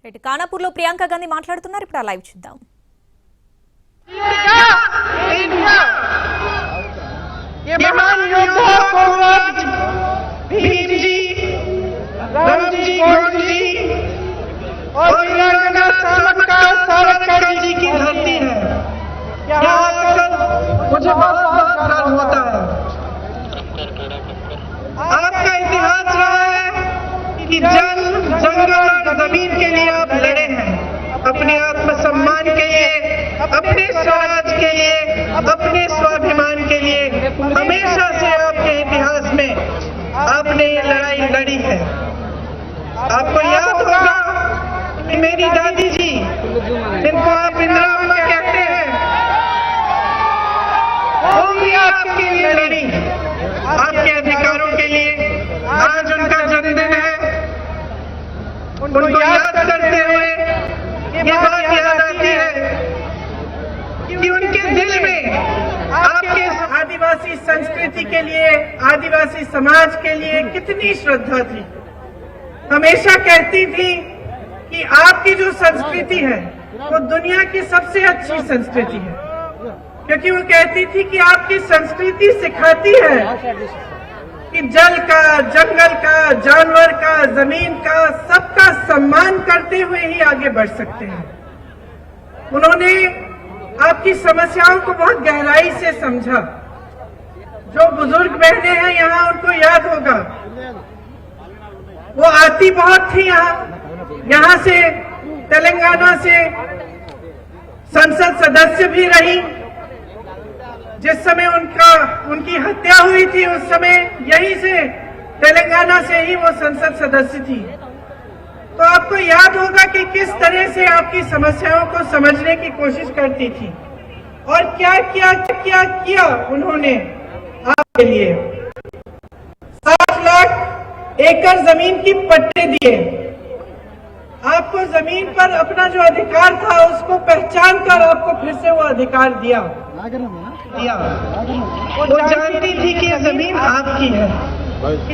ఇటు కానాపూర్లో ప్రియాంక గాంధీ మాట్లాడుతున్నారు. ఇప్పుడు ఆ లైవ్ చూద్దాం. की धरती है, यहाँ मुझे बहुत गर्व होता है। आपका इतिहास रहा है कि जंग जंगल जमीन के लिए आप लड़े हैं, अपने आत्मसम्मान के लिए, अपने स्वराज के लिए, अपने स्वाभिमान के लिए हमेशा से आपके इतिहास में आपने ये लड़ाई लड़ी है। आपको याद होगा कि मेरी दादी जी, जिनको आप इंदिरा अम्मा कहते हैं, वो भी आपके लिए लड़ी, आपके अधिकारों के लिए। आज उनका जन्मदिन है, उनको याद करते हुए ये बात याद आती है कि उनके दिल में आपके आदिवासी संस्कृति के लिए, आदिवासी समाज के लिए कितनी श्रद्धा थी। हमेशा कहती थी कि आपकी जो संस्कृति है वो दुनिया की सबसे अच्छी संस्कृति है, क्योंकि वो कहती थी कि आपकी संस्कृति सिखाती है कि जल का, जंगल का, जानवर का, जमीन का, सबका सम्मान करते हुए ही आगे बढ़ सकते हैं। उन्होंने आपकी समस्याओं को बहुत गहराई से समझा। जो बुजुर्ग बहनें हैं यहाँ, उनको याद होगा, वो आती बहुत थी यहाँ से, तेलंगाना से संसद सदस्य भी रही। जिस समय उनकी हत्या हुई थी, उस समय यहीं से, तेलंगाना से ही वो संसद सदस्य थी। तो आपको याद होगा कि किस तरह से आपकी समस्याओं को समझने की कोशिश करती थी और क्या किया उन्होंने आपके लिए। 60 लाख एकड़ जमीन की पट्टे दिए, आपको जमीन पर अपना जो अधिकार था उसको पहचान कर आपको फिर से वो अधिकार दिया। वो जानती थी कि ये जमीन आपकी है,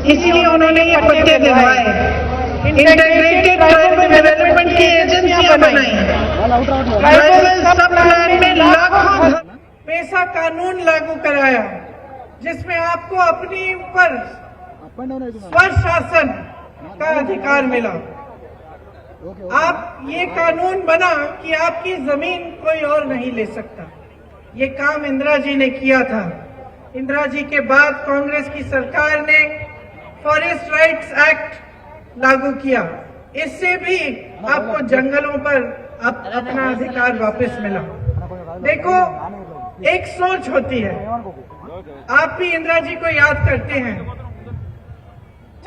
इसीलिए उन्होंने ये पट्टे दिलवाए। इंटीग्रेटेड ट्राइबल डेवलपमेंट की एजेंसियां बनाई, ट्राइबल सब प्लान में लाखों पैसा कानून लागू कराया, जिसमें आपको अपने ऊपर स्वशासन का अधिकार मिला। आप ये कानून बना कि आपकी जमीन कोई और नहीं ले सकता। ये काम इंदिरा जी ने किया था। इंदिरा जी के बाद कांग्रेस की सरकार ने फॉरेस्ट राइट्स एक्ट लागू किया, इससे भी आपको जंगलों पर अपना अधिकार वापस मिला। देखो, एक सोच होती है, आप भी इंदिरा जी को याद करते हैं।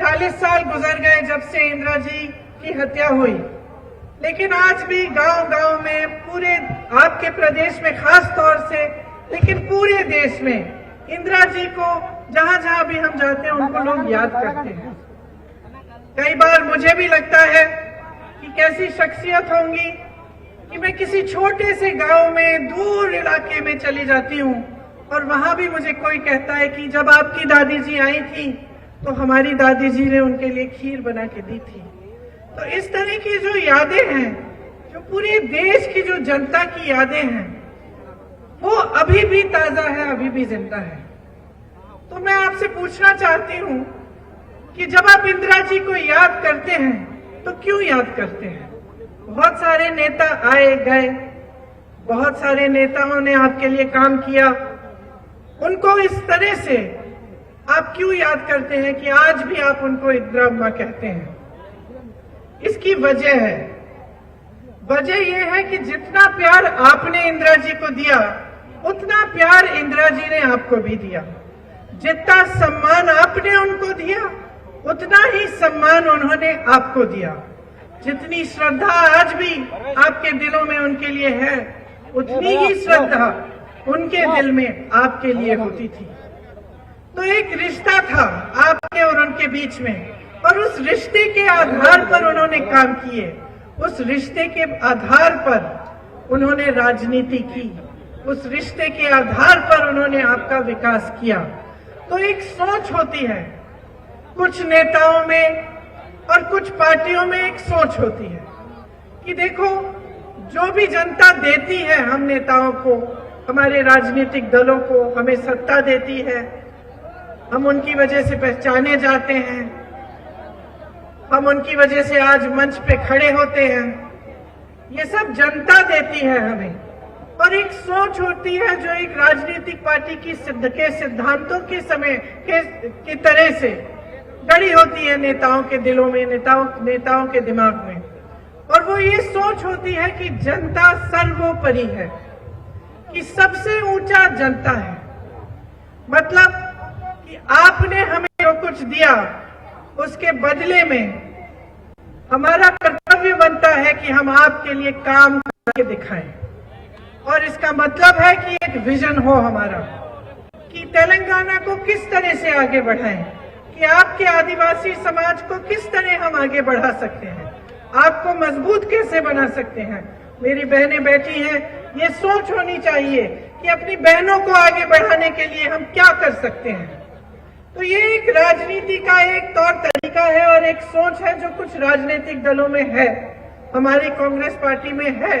40 साल गुजर गए जब से इंदिरा जी की हत्या हुई, लेकिन आज भी गांव-गांव में, पूरे आपके प्रदेश में खास तौर से, लेकिन पूरे देश में इंदिरा जी को जहां भी हम जाते हैं उनको लोग याद करते हैं। कई बार मुझे भी लगता है कि कैसी शख्सियत होंगी कि मैं किसी छोटे से गांव में, दूर इलाके में चली जाती हूँ और वहां भी मुझे कोई कहता है कि जब आपकी दादी जी आई थी तो हमारी दादी जी ने उनके लिए खीर बना के दी थी। तो इस तरह की जो यादें हैं, जो पूरे देश की जो जनता की यादें हैं, वो अभी भी ताजा है, अभी भी जिंदा है। तो मैं आपसे पूछना चाहती हूँ कि जब आप इंदिरा जी को याद करते हैं तो क्यों याद करते हैं? बहुत सारे नेता आए गए, बहुत सारे नेताओं ने आपके लिए काम किया, उनको इस तरह से आप क्यों याद करते हैं कि आज भी आप उनको इंदिरा अम्मा कहते हैं? इसकी वजह है, वजह यह है कि जितना प्यार आपने इंदिरा जी को दिया, उतना प्यार इंदिरा जी ने आपको भी दिया। जितना सम्मान आपने उनको दिया, उतना ही सम्मान उन्होंने आपको दिया। जितनी श्रद्धा आज भी आपके दिलों में उनके लिए है, उतनी ही श्रद्धा उनके दिल में आपके लिए होती थी। तो एक रिश्ता था आपके और उनके बीच में, और उस रिश्ते के आधार पर उन्होंने काम किए, उस रिश्ते के आधार पर उन्होंने राजनीति की, उस रिश्ते के आधार पर उन्होंने आपका विकास किया। तो एक सोच होती है, कुछ नेताओं में और कुछ पार्टियों में एक सोच होती है कि देखो, जो भी जनता देती है हम नेताओं को, हमारे राजनीतिक दलों को, हमें सत्ता देती है, हम उनकी वजह से पहचाने जाते हैं, हम उनकी वजह से आज मंच पे खड़े होते हैं, ये सब जनता देती है हमें। और एक सोच होती है जो एक राजनीतिक पार्टी की सिद्धांतों के समय की तरह से गड़ी होती है नेताओं के दिलों में, नेताओं के दिमाग में। और वो ये सोच होती है कि जनता सर्वोपरि है, कि सबसे ऊंचा जनता है। मतलब कि आपने हमें जो कुछ दिया उसके बदले में हमारा कर्तव्य बनता है कि हम आपके लिए काम करके दिखाएं। और इसका मतलब है कि एक विजन हो हमारा, कि तेलंगाना को किस तरह से आगे बढ़ाएं, कि आपके आदिवासी समाज को किस तरह हम आगे बढ़ा सकते हैं, आपको मजबूत कैसे बना सकते हैं। मेरी बहनें बैठी हैं, ये सोच होनी चाहिए कि अपनी बहनों को आगे बढ़ाने के लिए हम क्या कर सकते हैं। तो ये एक राजनीति का एक तौर तरीका है और एक सोच है जो कुछ राजनीतिक दलों में है, हमारी कांग्रेस पार्टी में है,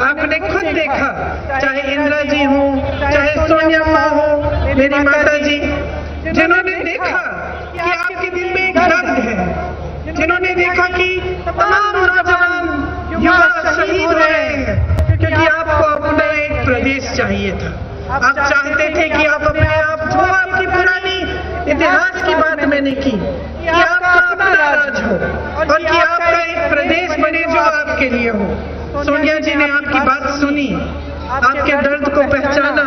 आपने खुद देखा, चाहे इंदिरा जी हो, चाहे सोनिया माँ हो, मेरी माता जी, जिन्होंने देखा कि आपके दिल में एक दर्द है, जिन्होंने देखा कि तमाम नौजवान युवा शहीद हो रहे हैं क्योंकि आपको अपना एक प्रदेश चाहिए था। आप चाहते थे कि आप अपने आप, जो आपकी पुरानी इतिहास की बात मैंने की, कि आपका अपना राज हो और कि आपका एक प्रदेश बने जो आपके लिए हो। सोनिया जी ने आपकी बात सुनी, आपके दर्द को पहचाना